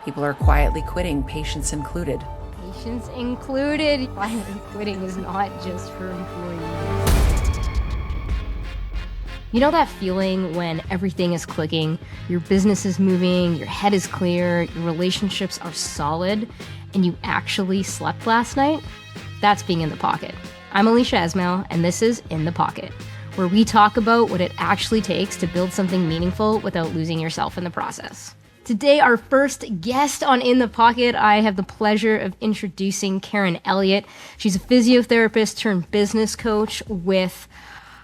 People are quietly quitting, patients included. Patients included. Quietly quitting is not just for employees. You know that feeling when everything is clicking, your business is moving, your head is clear, your relationships are solid, and you actually slept last night? That's being in the pocket. I'm Alicia Esmail, and this is In the Pocket, where we talk about what it actually takes to build something meaningful without losing yourself in the process. Today, our first guest on In the Pocket, I have the pleasure of introducing Karen Elliott. She's a physiotherapist turned business coach with,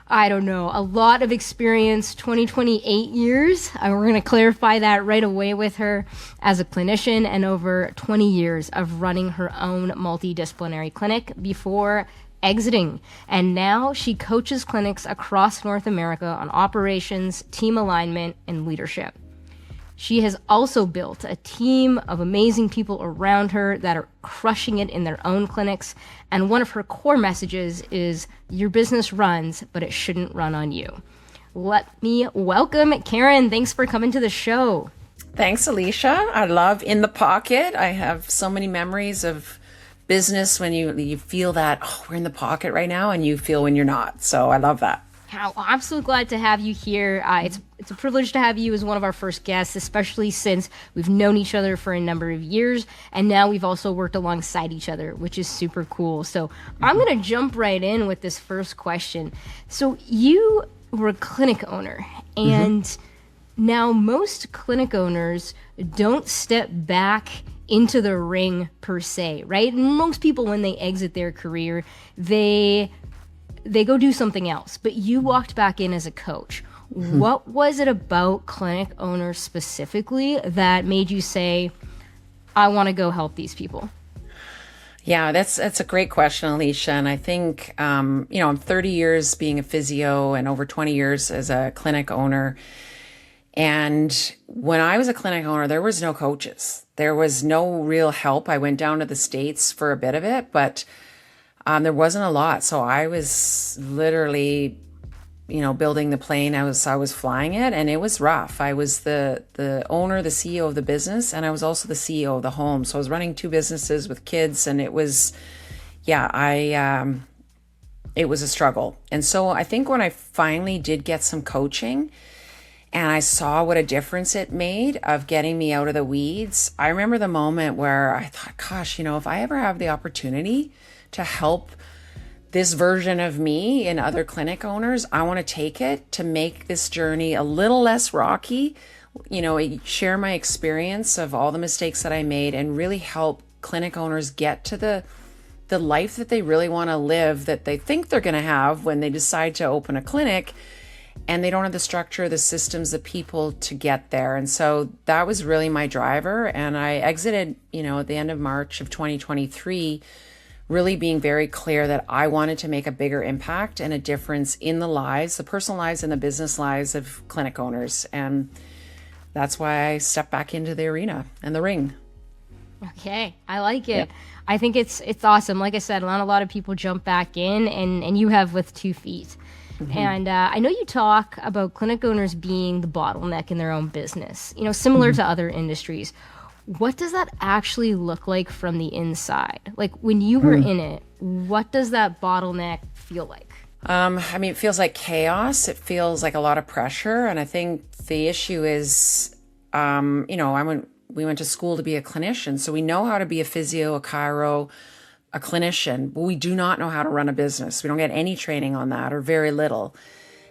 a lot of experience, 28 years. We're going to clarify that right away with her as a clinician, and over 20 years of running her own multi-disciplinary clinic before exiting. And now she coaches clinics across North America on operations, team alignment, and leadership. She has also built a team of amazing people around her that are crushing it in their own clinics. And one of her core messages is, your business runs, but it shouldn't run on you. Let me welcome Karen. Thanks for coming to the show. Thanks, Alicia. I love In the Pocket. I have so many memories of business when you feel that, we're in the pocket right now, and you feel when you're not. So I love that. I'm so glad to have you here. It's a privilege to have you as one of our first guests, especially since we've known each other for a number of years, and now we've also worked alongside each other, which is super cool. So I'm going to jump right in with this first question. So you were a clinic owner, and now most clinic owners don't step back into the ring per se, right? Most people, when they exit their career, they go do something else, but you walked back in as a coach. What was it about clinic owners specifically that made you say, I want to go help these people? Yeah, that's a great question, Alicia. And I think, I'm 30 years being a physio and over 20 years as a clinic owner. And when I was a clinic owner, there was no coaches. There was no real help. I went down to the States for a bit of it, but there wasn't a lot. So I was literally, building the plane. I was flying it, and it was rough. I was the owner, the CEO of the business, and I was also the CEO of the home. So I was running two businesses with kids, and it was, it was a struggle. And so I think when I finally did get some coaching and I saw what a difference it made of getting me out of the weeds, I remember the moment where I thought, gosh, if I ever have the opportunity to help this version of me and other clinic owners, I want to take it to make this journey a little less rocky, share my experience of all the mistakes that I made and really help clinic owners get to the life that they really want to live, that they think they're going to have when they decide to open a clinic, and they don't have the structure, the systems, the people to get there. And so that was really my driver. And I exited, at the end of March of 2023, really being very clear that I wanted to make a bigger impact and a difference in the lives, the personal lives and the business lives of clinic owners. And that's why I stepped back into the arena and the ring. Okay, I like it. Yeah. I think it's awesome. Like I said, not a lot of people jump back in, and you have with 2 feet. And I know you talk about clinic owners being the bottleneck in their own business, similar to other industries. What does that actually look like from the inside? Like when you were in it, what does that bottleneck feel like? It feels like chaos. It feels like a lot of pressure. And I think the issue is, we went to school to be a clinician. So we know how to be a physio, a chiro, a clinician, but we do not know how to run a business. We don't get any training on that, or very little.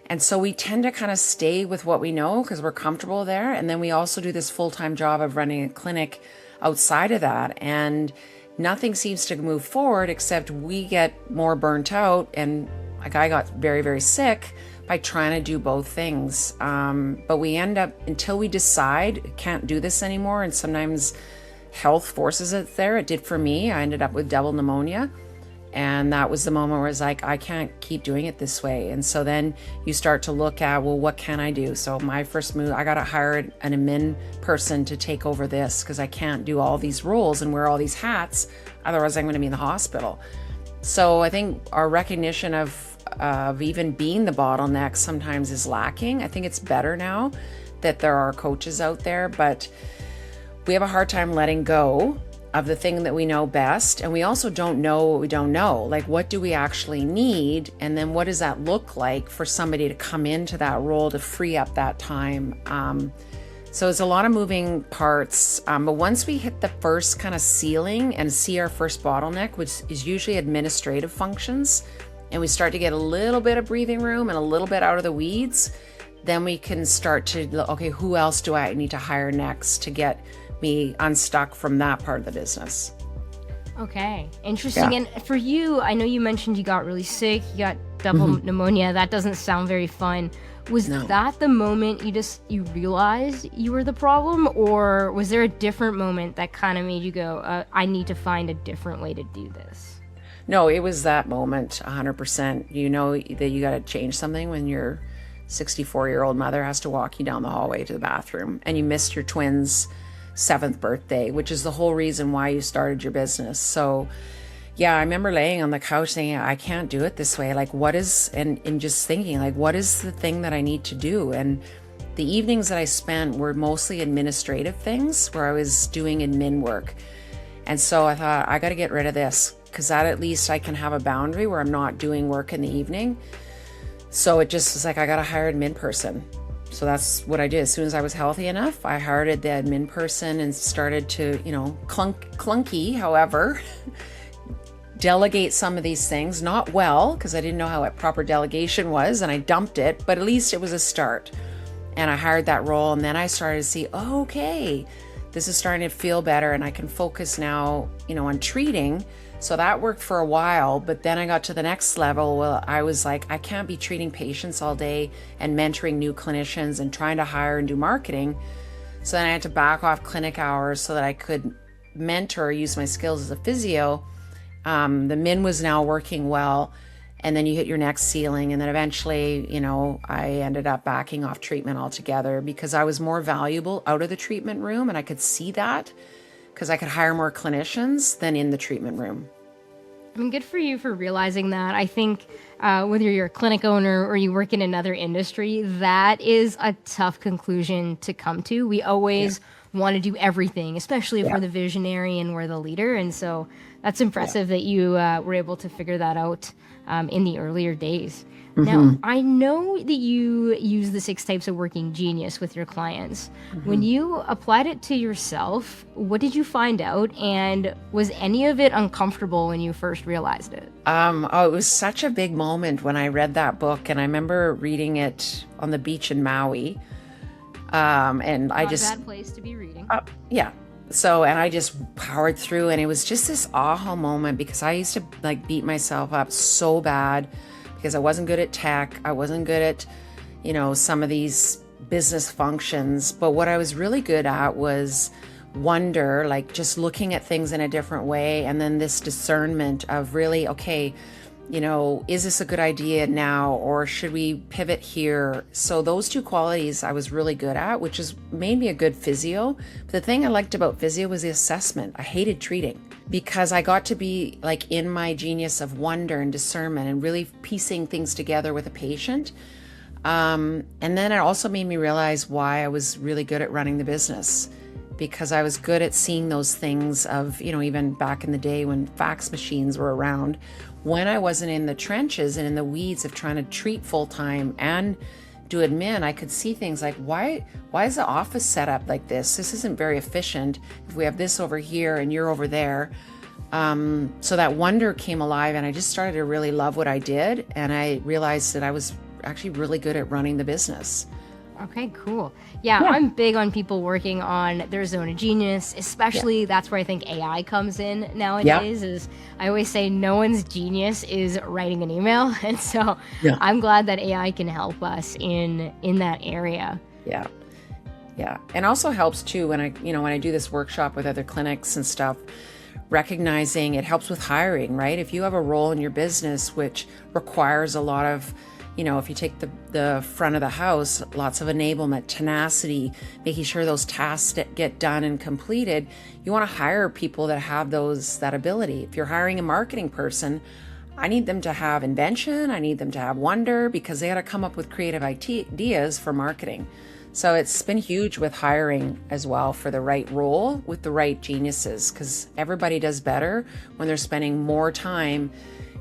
And so we tend to kind of stay with what we know because we're comfortable there. And then we also do this full-time job of running a clinic outside of that. And nothing seems to move forward except we get more burnt out. And a guy got very, very sick by trying to do both things. But we end up, until we decide, can't do this anymore. And sometimes health forces it there. It did for me. I ended up with double pneumonia. And that was the moment where I was like, I can't keep doing it this way. And so then you start to look at, well, what can I do? So my first move, I got to hire an admin person to take over this because I can't do all these roles and wear all these hats. Otherwise, I'm going to be in the hospital. So I think our recognition of even being the bottleneck sometimes is lacking. I think it's better now that there are coaches out there, but we have a hard time letting go of the thing that we know best. And we also don't know what we don't know. Like, what do we actually need? And then what does that look like for somebody to come into that role to free up that time? So it's a lot of moving parts. But once we hit the first kind of ceiling and see our first bottleneck, which is usually administrative functions, and we start to get a little bit of breathing room and a little bit out of the weeds, then we can start to, okay, who else do I need to hire next to get me unstuck from that part of the business? Okay, interesting. Yeah. And for you, I know you mentioned you got really sick, you got double pneumonia. That doesn't sound very fun. Was that the moment you realized you were the problem, or was there a different moment that kind of made you go, I need to find a different way to do this? No, it was that moment, 100%. You know that you got to change something when your 64-year-old mother has to walk you down the hallway to the bathroom, and you missed your twins' 7th birthday, which is the whole reason why you started your business. So yeah, I remember laying on the couch saying, I can't do it this way. Like, what is, and just thinking, like, what is the thing that I need to do? And the evenings that I spent were mostly administrative things where I was doing admin work. And so I thought, I got to get rid of this, because that at least I can have a boundary where I'm not doing work in the evening. So it just was like, I got to hire an admin person. So that's what I did. As soon as I was healthy enough, I hired the admin person and started to, clunky, however, delegate some of these things. Not well, because I didn't know how a proper delegation was, and I dumped it, but at least it was a start. And I hired that role, and then I started to see, okay, this is starting to feel better, and I can focus now, on treating. So that worked for a while, but then I got to the next level where I was like, I can't be treating patients all day and mentoring new clinicians and trying to hire and do marketing. So then I had to back off clinic hours so that I could mentor, use my skills as a physio. The MIN was now working well, and then you hit your next ceiling, and then eventually, I ended up backing off treatment altogether because I was more valuable out of the treatment room, and I could see that because I could hire more clinicians than in the treatment room. I mean, good for you for realizing that. I think whether you're a clinic owner or you work in another industry, that is a tough conclusion to come to. We always want to do everything, especially if we're the visionary and we're the leader. And so that's impressive that you were able to figure that out in the earlier days. Now, I know that you use the 6 types of working genius with your clients. When you applied it to yourself, what did you find out? And was any of it uncomfortable when you first realized it? It was such a big moment when I read that book, and I remember reading it on the beach in Maui. And Not a bad place to be reading. Yeah. So, and I just powered through, and it was just this aha moment because I used to beat myself up so bad because I wasn't good at tech. I wasn't good at, some of these business functions. But what I was really good at was wonder, like just looking at things in a different way. And then this discernment of really, okay, is this a good idea now, or should we pivot here? So those 2 qualities I was really good at, which is made me a good physio. But the thing I liked about physio was the assessment. I hated treating because I got to be in my genius of wonder and discernment and really piecing things together with a patient. And then it also made me realize why I was really good at running the business, because I was good at seeing those things of, even back in the day when fax machines were around, when I wasn't in the trenches and in the weeds of trying to treat full time and do admin, I could see things like, why is the office set up like this? This isn't very efficient if we have this over here and you're over there. So that wonder came alive, and I just started to really love what I did. And I realized that I was actually really good at running the business. Okay, cool. Yeah, I'm big on people working on their zone of genius, especially that's where I think AI comes in nowadays. Is I always say no one's genius is writing an email. And so I'm glad that AI can help us in that area. Yeah. Yeah. And also helps too when I do this workshop with other clinics and stuff, recognizing it helps with hiring, right? If you have a role in your business which requires a lot of, if you take the front of the house, lots of enablement, tenacity, making sure those tasks get done and completed, you want to hire people that have that ability. If you're hiring a marketing person, I need them to have invention. I need them to have wonder, because they got to come up with creative ideas for marketing. So it's been huge with hiring as well for the right role with the right geniuses, because everybody does better when they're spending more time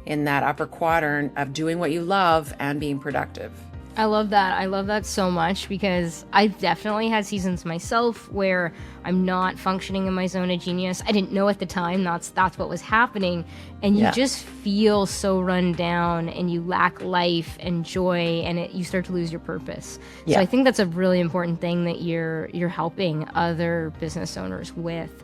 in that upper quadrant of doing what you love and being productive. I love that. I love that so much because I've definitely had seasons myself where I'm not functioning in my zone of genius. I didn't know at the time that's what was happening. And you just feel so run down and you lack life and joy, and you start to lose your purpose. So I think that's a really important thing that you're helping other business owners with.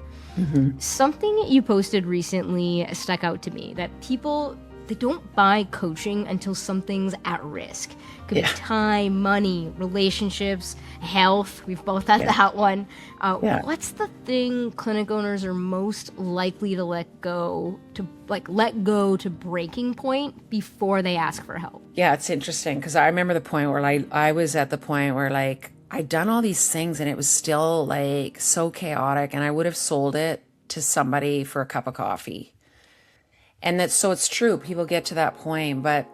Something you posted recently stuck out to me, that people, they don't buy coaching until something's at risk. Could be time, money, relationships, health. We've both had that one. What's the thing clinic owners are most likely to let go to breaking point before they ask for help? Yeah, it's interesting because I remember the point where I was at the point where I'd done all these things and it was still so chaotic, and I would have sold it to somebody for a cup of coffee. And so it's true, people get to that point, but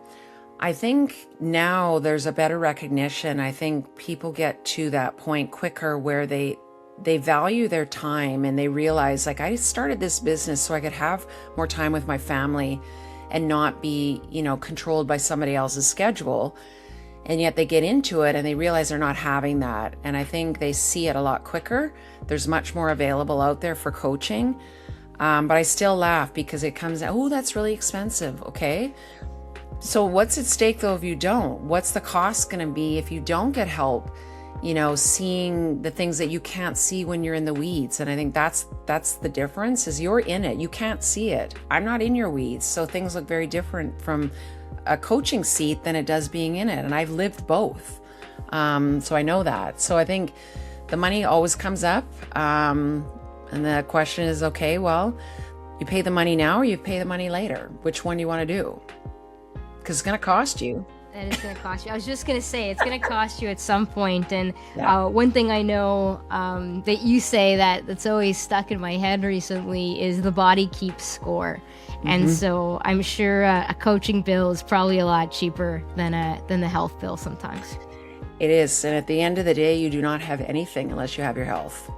I think now there's a better recognition. I think people get to that point quicker where they value their time, and they realize I started this business so I could have more time with my family and not be, controlled by somebody else's schedule. And yet they get into it and they realize they're not having that. And I think they see it a lot quicker. There's much more available out there for coaching. But I still laugh because it comes out, oh, that's really expensive. Okay. So what's at stake though if you don't? What's the cost going to be if you don't get help, seeing the things that you can't see when you're in the weeds? And I think that's the difference, is you're in it. You can't see it. I'm not in your weeds. So things look very different from a coaching seat than it does being in it. And I've lived both. So I know that. So I think the money always comes up. And the question is, okay, well, you pay the money now or you pay the money later? Which one do you want to do? Because it's going to cost you. And it's going to cost you. I was just going to say, it's going to cost you at some point. And one thing I know that you say that's always stuck in my head recently is the body keeps score. And so I'm sure a coaching bill is probably a lot cheaper than the health bill sometimes. It is. And at the end of the day, you do not have anything unless you have your health.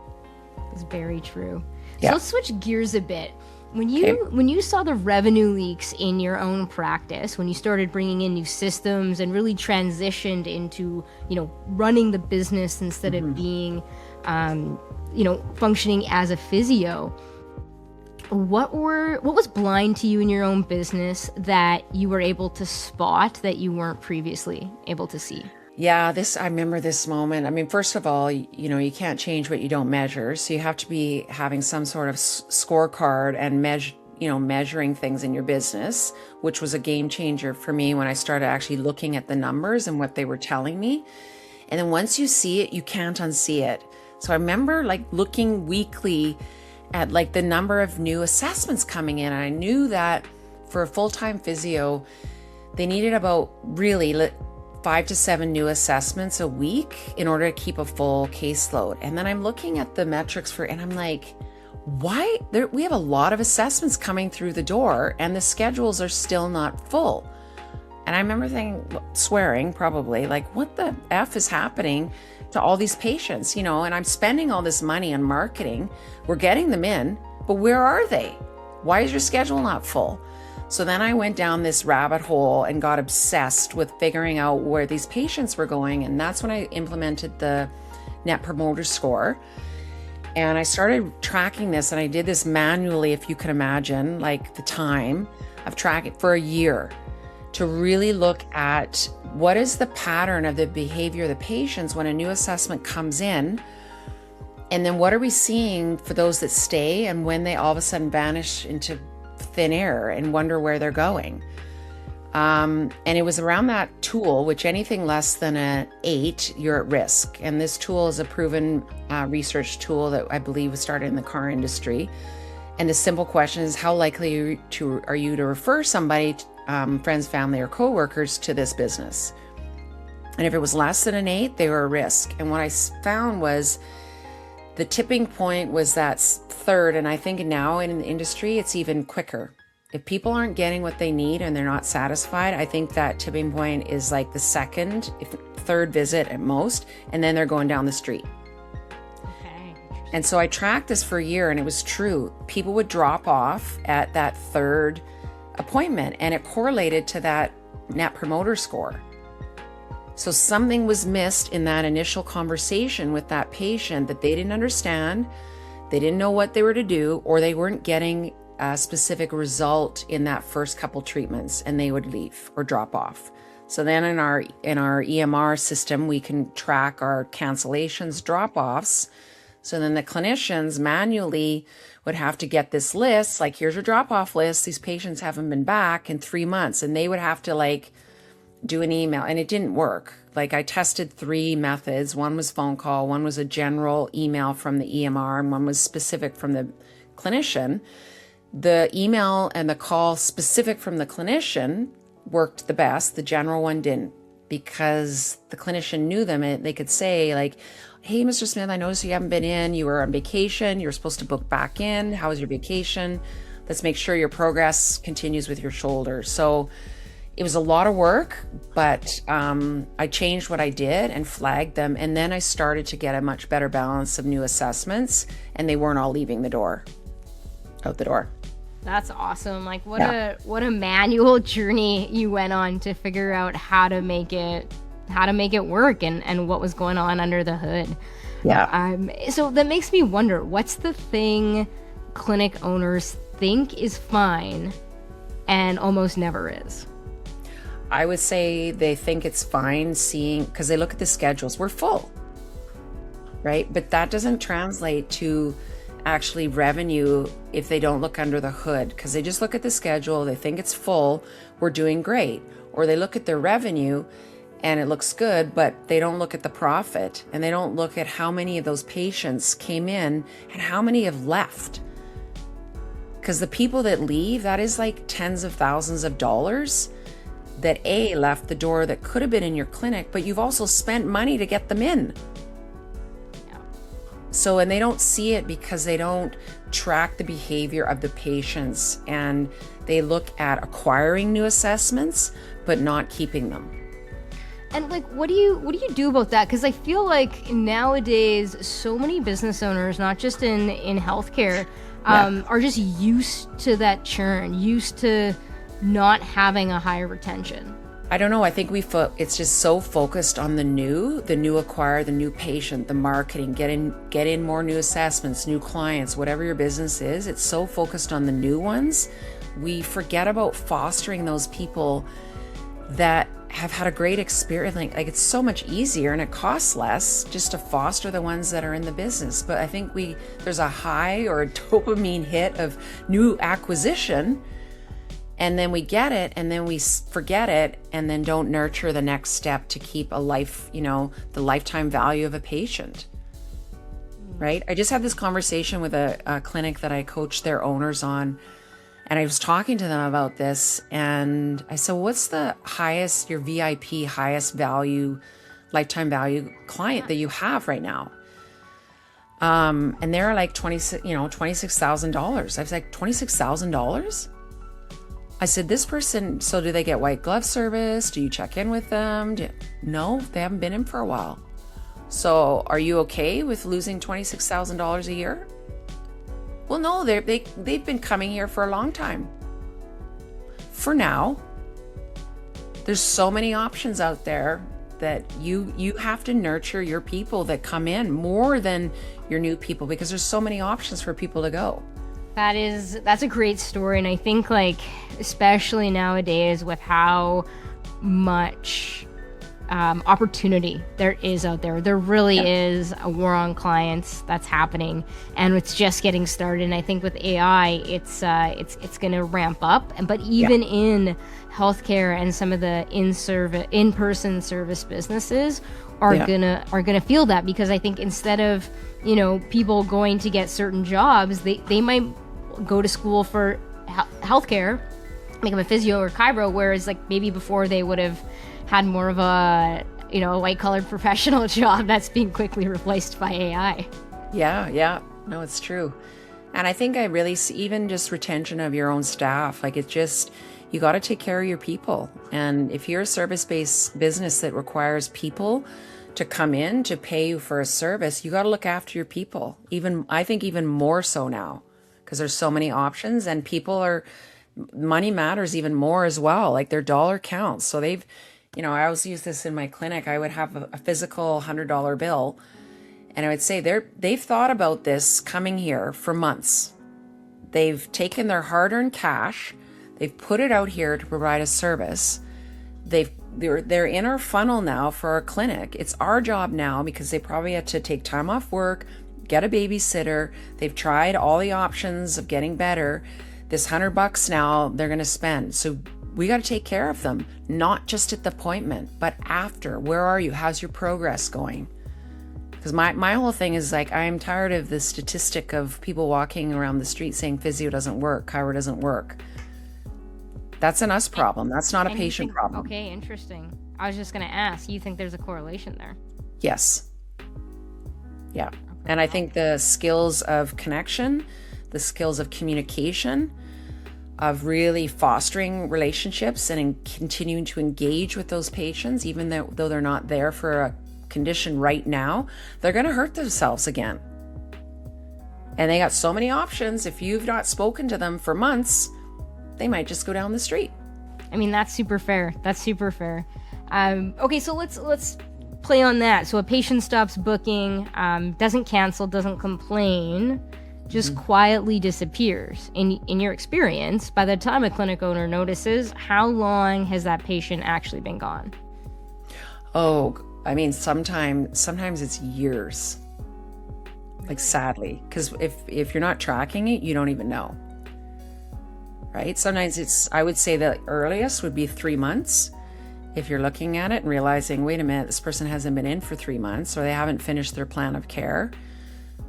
It's very true. So let's switch gears a bit. When you saw the revenue leaks in your own practice, when you started bringing in new systems and really transitioned into, running the business instead of being, functioning as a physio, what was blind to you in your own business that you were able to spot that you weren't previously able to see? Yeah, I remember this moment. I mean, first of all, you can't change what you don't measure. So you have to be having some sort of scorecard and measuring things in your business, which was a game changer for me when I started actually looking at the numbers and what they were telling me. And then once you see it, you can't unsee it. So I remember looking weekly at the number of new assessments coming in. And I knew that for a full-time physio, they needed about really 5 to 7 new assessments a week in order to keep a full caseload. And then I'm looking at the metrics and I'm like, why? We have a lot of assessments coming through the door and the schedules are still not full. And I remember swearing probably, what the F is happening to all these patients, and I'm spending all this money on marketing. We're getting them in, but where are they? Why is your schedule not full? So then I went down this rabbit hole and got obsessed with figuring out where these patients were going. And that's when I implemented the Net Promoter Score. And I started tracking this, and I did this manually, if you can imagine, the time of tracking for a year to really look at what is the pattern of the behavior of the patients when a new assessment comes in. And then what are we seeing for those that stay and when they all of a sudden vanish into thin air and wonder where they're going. And it was around that tool, which anything less than an 8, you're at risk. And this tool is a proven research tool that I believe was started in the car industry. And the simple question is, how likely are you to refer somebody, friends, family, or coworkers to this business? And if it was less than an 8, they were a risk. And what I found was the tipping point was that third, and I think now in the industry, it's even quicker. If people aren't getting what they need and they're not satisfied, I think that tipping point is the second, if third visit at most, and then they're going down the street. Okay. And so I tracked this for a year, and it was true. People would drop off at that third appointment, and it correlated to that net promoter score. So something was missed in that initial conversation with that patient that they didn't understand, they didn't know what they were to do, or they weren't getting a specific result in that first couple treatments, and they would leave or drop off. So then in our EMR system, we can track our cancellations, drop-offs. So then the clinicians manually would have to get this list, like, here's your drop-off list. These patients haven't been back in 3 months, and they would have to like do an email, and it didn't work. Like, I tested 3 methods. One was phone call, one was a general email from the EMR, and one was specific from the clinician. The email and the call specific from the clinician worked the best. The general one didn't, because the clinician knew them, and they could say like, hey, Mr. Smith, I noticed you haven't been in. You were on vacation. You're supposed to book back in. How was your vacation? Let's make sure your progress continues with your shoulder. So it was a lot of work, but I changed what I did and flagged them. And then I started to get a much better balance of new assessments, and they weren't all leaving out the door. That's awesome. Like, what a manual journey you went on to figure out how to make it work, and what was going on under the hood. Yeah. So that makes me wonder, what's the thing clinic owners think is fine and almost never is? I would say they think it's fine because they look at the schedules. We're full, right? But that doesn't translate to actually revenue if they don't look under the hood, because they just look at the schedule, they think it's full, we're doing great. Or they look at their revenue and it looks good, but they don't look at the profit, and they don't look at how many of those patients came in and how many have left. Because the people that leave, that is like tens of thousands of dollars that left the door that could have been in your clinic, but you've also spent money to get them in. So, and they don't see it because they don't track the behavior of the patients, and they look at acquiring new assessments, but not keeping them. And like, what do you do about that? Because I feel like nowadays, so many business owners, not just in healthcare, are just used to that churn, used to not having a higher retention. I don't know. I think it's just so focused on the new acquire, the new patient, the marketing, get in more new assessments, new clients, whatever your business is. It's so focused on the new ones. We forget about fostering those people that have had a great experience. Like it's so much easier and it costs less just to foster the ones that are in the business. But I think there's a high or a dopamine hit of new acquisition, and then we get it, and then we forget it, and then don't nurture the next step to keep a life, the lifetime value of a patient, right? I just had this conversation with a clinic that I coach their owners on, and I was talking to them about this, and I said, what's the highest, your VIP, highest value, lifetime value client that you have right now? And they're like $26,000. I was like, $26,000? I said, this person, so do they get white glove service? Do you check in with them? No, they haven't been in for a while. So are you okay with losing $26,000 a year? Well, no, they've been coming here for a long time. For now, there's so many options out there that you have to nurture your people that come in more than your new people, because there's so many options for people to go. That's a great story, and I think, like, especially nowadays with how much opportunity there is out there really is a war on clients that's happening, and it's just getting started. And I think with AI, it's going to ramp up. But even in healthcare and some of the in-person service businesses are gonna feel that, because I think instead of people going to get certain jobs, they might go to school for healthcare, become a physio or chiro, whereas like maybe before they would have had more of a white-collar professional job that's being quickly replaced by AI. Yeah, no, it's true. And I think I really see even just retention of your own staff, like you got to take care of your people. And if you're a service-based business that requires people to come in to pay you for a service, you got to look after your people. Even, I think even more so now, because there's so many options, and money matters even more as well. Like, their dollar counts. So they've, I always use this in my clinic. I would have a physical $100 bill, and I would say they've thought about this coming here for months. They've taken their hard-earned cash, they've put it out here to provide a service. They're in our funnel now for our clinic. It's our job now, because they probably had to take time off work, get a babysitter. They've tried all the options of getting better. This $100 now they're going to spend. So we got to take care of them, not just at the appointment, but after. Where are you? How's your progress going? Because my whole thing is like, I'm tired of the statistic of people walking around the street saying physio doesn't work, chiro doesn't work. That's an us problem. That's not a patient problem. Okay, interesting. I was just going to ask, you think there's a correlation there? Yes. Yeah. Okay. And I think the skills of connection, the skills of communication, of really fostering relationships and continuing to engage with those patients, even though they're not there for a condition right now, they're going to hurt themselves again. And they got so many options. If you've not spoken to them for months, they might just go down the street. I mean, that's super fair. That's super fair. Okay, so let's play on that. So a patient stops booking, doesn't cancel, doesn't complain, just quietly disappears. In your experience, by the time a clinic owner notices, how long has that patient actually been gone? Oh, I mean, sometimes it's years. Like, sadly, because if you're not tracking it, you don't even know. Right? Sometimes I would say the earliest would be 3 months. If you're looking at it and realizing, wait a minute, this person hasn't been in for 3 months, or they haven't finished their plan of care.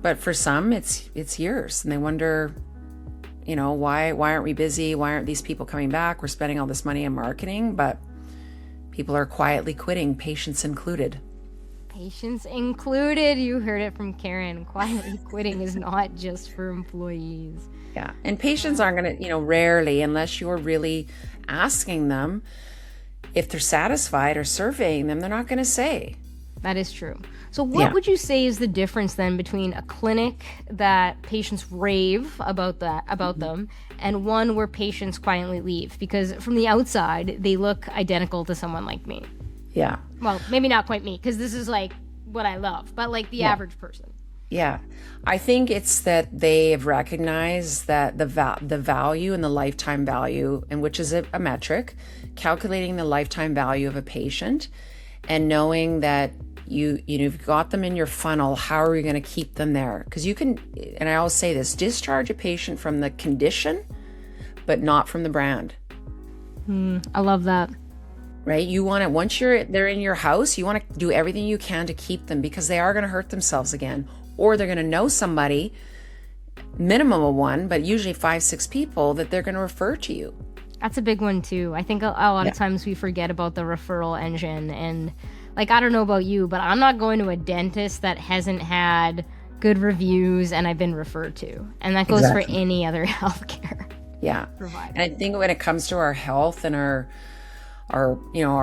But for some, it's years, and they wonder, why aren't we busy? Why aren't these people coming back? We're spending all this money on marketing, but people are quietly quitting, patients included. Patients included. You heard it from Karen. Quietly quitting is not just for employees. Yeah. And patients aren't going to, rarely, unless you're really asking them if they're satisfied or surveying them, they're not going to say. That is true. So what would you say is the difference then between a clinic that patients rave about them, and one where patients quietly leave? Because from the outside, they look identical to someone like me. Yeah. Well, maybe not quite me, because this is like what I love, but like the average person. Yeah. I think it's that they have recognized that the value and the lifetime value, and which is a metric, calculating the lifetime value of a patient, and knowing that you've got them in your funnel. How are you going to keep them there? Because you can, and I always say this, discharge a patient from the condition, but not from the brand. I love that. Right? You want to, once they're in your house, you want to do everything you can to keep them, because they are going to hurt themselves again, or they're going to know somebody, minimum of one, but usually 5-6 people that they're going to refer to you. That's a big one too. I think a lot of times we forget about the referral engine, and like, I don't know about you, but I'm not going to a dentist that hasn't had good reviews and I've been referred to. And that goes for any other healthcare provider. And I think when it comes to our health and our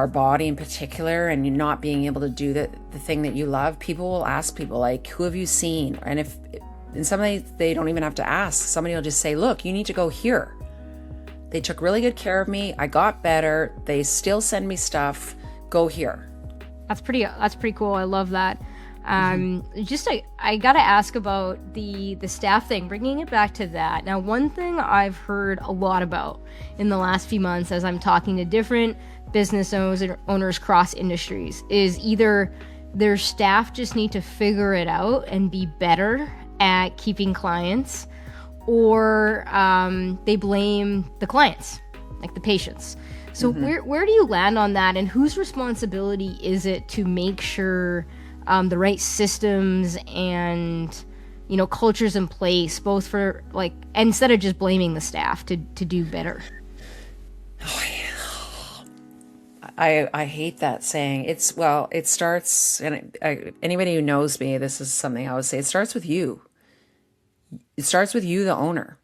body in particular, and you not being able to do the thing that you love, people will ask people like, who have you seen? And somebody, they don't even have to ask. Somebody will just say, look, you need to go here. They took really good care of me. I got better. They still send me stuff. Go here. That's pretty cool. I love that. I got to ask about the staff thing, bringing it back to that. Now, one thing I've heard a lot about in the last few months as I'm talking to different business owners cross industries is either their staff just need to figure it out and be better at keeping clients, or they blame the clients, like the patients. So where do you land on that, and whose responsibility is it to make sure the right systems and cultures in place, both for instead of just blaming the staff to do better? I hate that saying. It starts, and anybody who knows me, this is something I would say, it starts with you. It starts with you, the owner.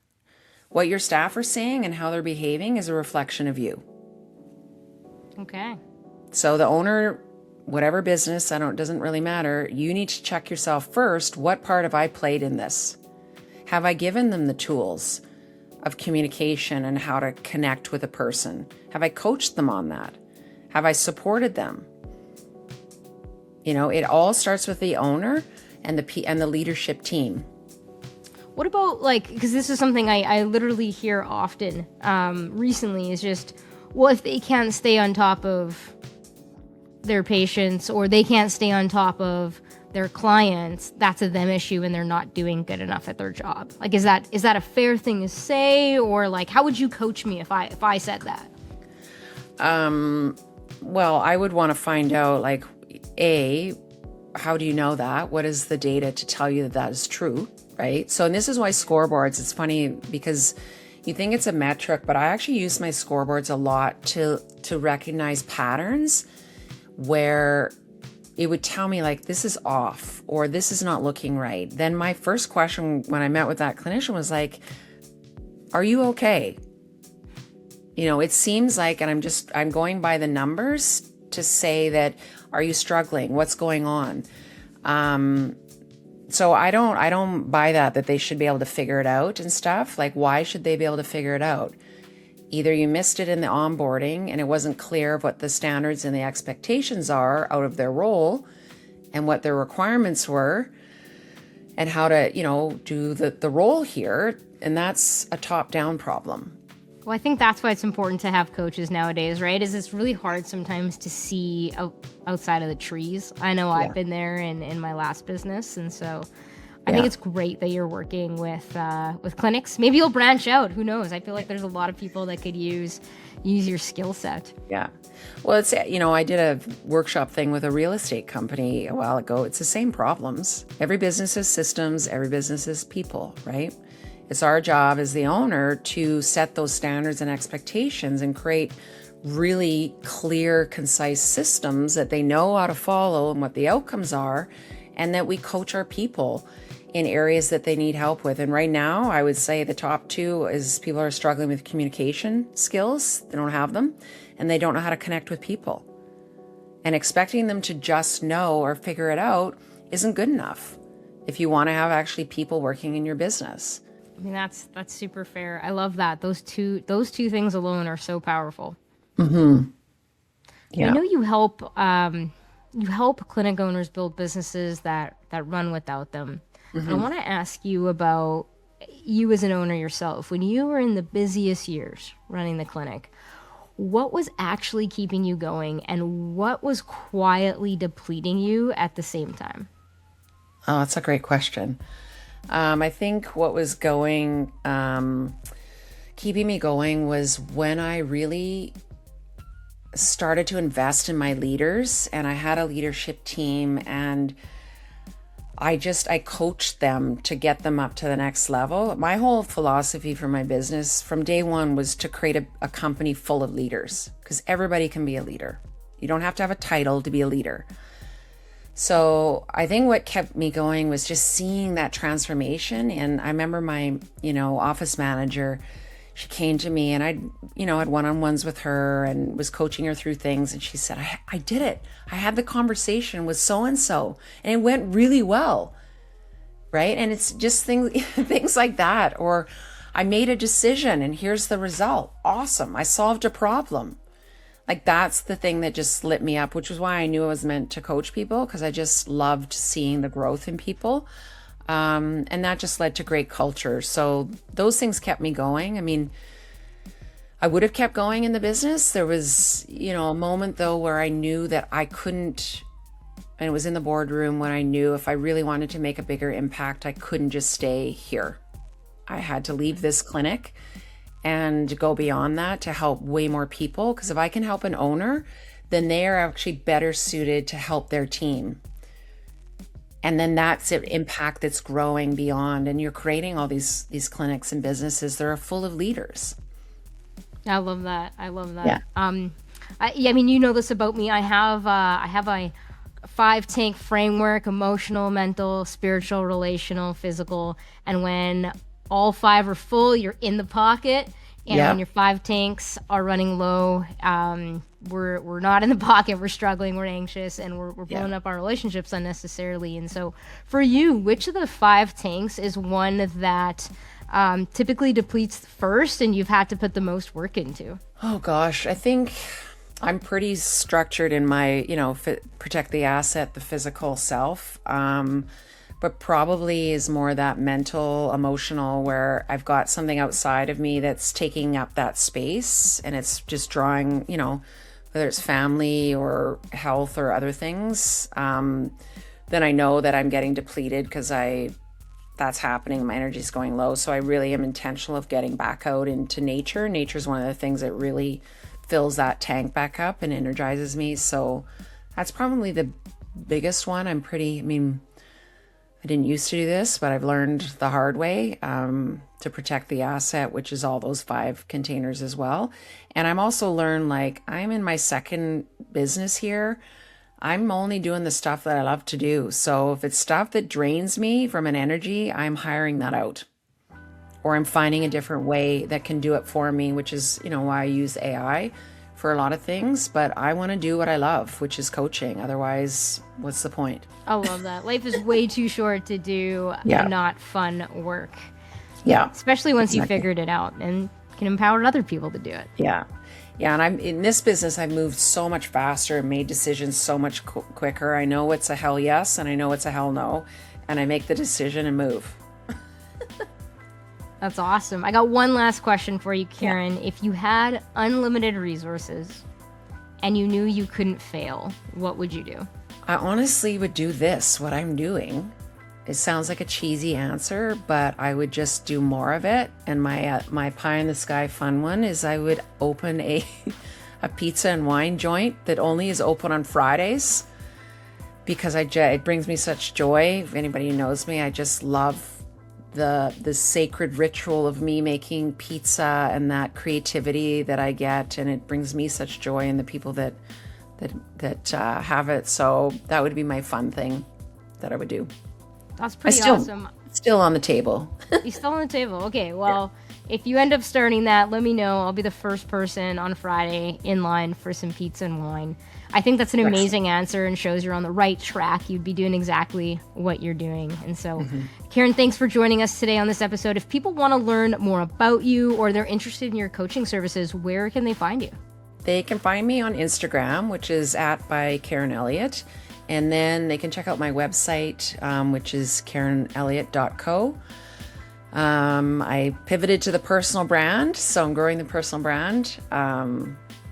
What your staff are saying and how they're behaving is a reflection of you. Okay. So the owner, whatever business, doesn't really matter. You need to check yourself first. What part have I played in this? Have I given them the tools of communication and how to connect with a person? Have I coached them on that? Have I supported them? It all starts with the owner and the leadership team. What about, because this is something I literally hear often recently, is just, well, if they can't stay on top of their patients or they can't stay on top of their clients, that's a them issue and they're not doing good enough at their job. Is that a fair thing to say? Or how would you coach me if I said that? Well, I would want to find out, how do you know that? What is the data to tell you that is true, right? So, and this is why scoreboards, it's funny because you think it's a metric, but I actually use my scoreboards a lot to recognize patterns where it would tell me this is off or this is not looking right. Then my first question when I met with that clinician was are you okay? It seems and I'm going by the numbers to say that, are you struggling? What's going on? So I don't buy that they should be able to figure it out and stuff. Why should they be able to figure it out? Either you missed it in the onboarding and it wasn't clear of what the standards and the expectations are out of their role and what their requirements were and how to, do the role here. And that's a top-down problem. Well, I think that's why it's important to have coaches nowadays, right? It's really hard sometimes to see outside of the trees. I know I've been there in my last business, and so I think it's great that you're working with clinics. Maybe you'll branch out. Who knows? I feel like there's a lot of people that could use your skill set. Yeah. Well, it's I did a workshop thing with a real estate company a while ago. It's the same problems. Every business has systems. Every business has people, right? It's our job as the owner to set those standards and expectations and create really clear, concise systems that they know how to follow and what the outcomes are, and that we coach our people in areas that they need help with. And right now, I would say the top two is people are struggling with communication skills. They don't have them, and they don't know how to connect with people. And expecting them to just know or figure it out isn't good enough if you want to have actually people working in your business. I mean, that's super fair. I love that. Those two things alone are so powerful. Mm-hmm. Yeah. I know you help clinic owners build businesses that run without them. Mm-hmm. I want to ask you about you as an owner yourself. When you were in the busiest years running the clinic, what was actually keeping you going and what was quietly depleting you at the same time? Oh, that's a great question. I think what was keeping me going was when I really started to invest in my leaders, and I had a leadership team, and I coached them to get them up to the next level. My whole philosophy for my business from day one was to create a company full of leaders, because everybody can be a leader. You don't have to have a title to be a leader. So I think what kept me going was just seeing that transformation. And I remember my, office manager, she came to me and I'd had one-on-ones with her and was coaching her through things. And she said, I did it. I had the conversation with so-and-so and it went really well. Right. And it's just things like that. Or I made a decision and here's the result. Awesome. I solved a problem. That's the thing that just lit me up, which was why I knew I was meant to coach people, because I just loved seeing the growth in people. And that just led to great culture. So those things kept me going. I mean, I would have kept going in the business. There was, a moment though where I knew that I couldn't, and it was in the boardroom when I knew if I really wanted to make a bigger impact, I couldn't just stay here. I had to leave this clinic and go beyond that to help way more people. Because if I can help an owner, then they are actually better suited to help their team. And then that's an impact that's growing beyond. And you're creating all these clinics and businesses that are full of leaders. I love that. Yeah. I mean, you know this about me. I have a 5-tank framework: emotional, mental, spiritual, relational, physical. And when all 5 are full, you're in the pocket, and Yeah. when your 5 tanks are running low, we're not in the pocket, we're struggling, we're anxious, and we're blowing up our relationships unnecessarily. And so for you, which of the 5 tanks is one that typically depletes first and you've had to put the most work into? Oh gosh, I think I'm pretty structured in my, protect the asset, the physical self. But probably is more that mental, emotional, where I've got something outside of me that's taking up that space, and it's just drawing, whether it's family or health or other things. Then I know that I'm getting depleted because that's happening. My energy's going low. So I really am intentional of getting back out into nature. Nature's one of the things that really fills that tank back up and energizes me. So that's probably the biggest one. I didn't used to do this, but I've learned the hard way to protect the asset, which is all those 5 containers as well. And I'm also learned, I'm in my second business here. I'm only doing the stuff that I love to do. So if it's stuff that drains me from an energy, I'm hiring that out. Or I'm finding a different way that can do it for me, which is, why I use AI for a lot of things. But I want to do what I love, which is coaching. Otherwise, what's the point? I love that. Life is way too short to do not fun work. Yeah. Especially once you figured it out and can empower other people to do it. Yeah. Yeah. And I'm in this business, I've moved so much faster and made decisions so much quicker. I know it's a hell yes and I know it's a hell no. And I make the decision and move. That's awesome. I got one last question for you, Karen. Yeah. If you had unlimited resources and you knew you couldn't fail, what would you do? I honestly would do this, what I'm doing. It sounds like a cheesy answer, but I would just do more of it. And my pie in the sky fun one is I would open a pizza and wine joint that only is open on Fridays because it brings me such joy. If anybody who knows me, I just love the sacred ritual of me making pizza and that creativity that I get, and it brings me such joy in the people that have it. So that would be my fun thing that I would do. That's pretty awesome. Still on the table. You're still on the table. Okay, well, if you end up starting that, let me know. I'll be the first person on Friday in line for some pizza and wine. I think that's an amazing answer and shows you're on the right track. You'd be doing exactly what you're doing. And so, Karen, thanks for joining us today on this episode. If people want to learn more about you or they're interested in your coaching services, where can they find you? They can find me on Instagram, which is @by Karen Elliott. And then they can check out my website, which is karenelliott.co. I pivoted to the personal brand, so I'm growing the personal brand.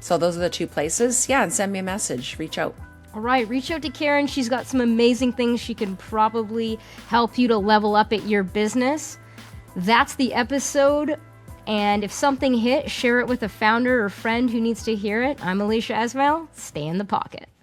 So those are the 2 places. Yeah, and send me a message. Reach out. All right, reach out to Karen. She's got some amazing things she can probably help you to level up at your business. That's the episode. And if something hit, share it with a founder or friend who needs to hear it. I'm Alicia Esmail. Stay in the pocket.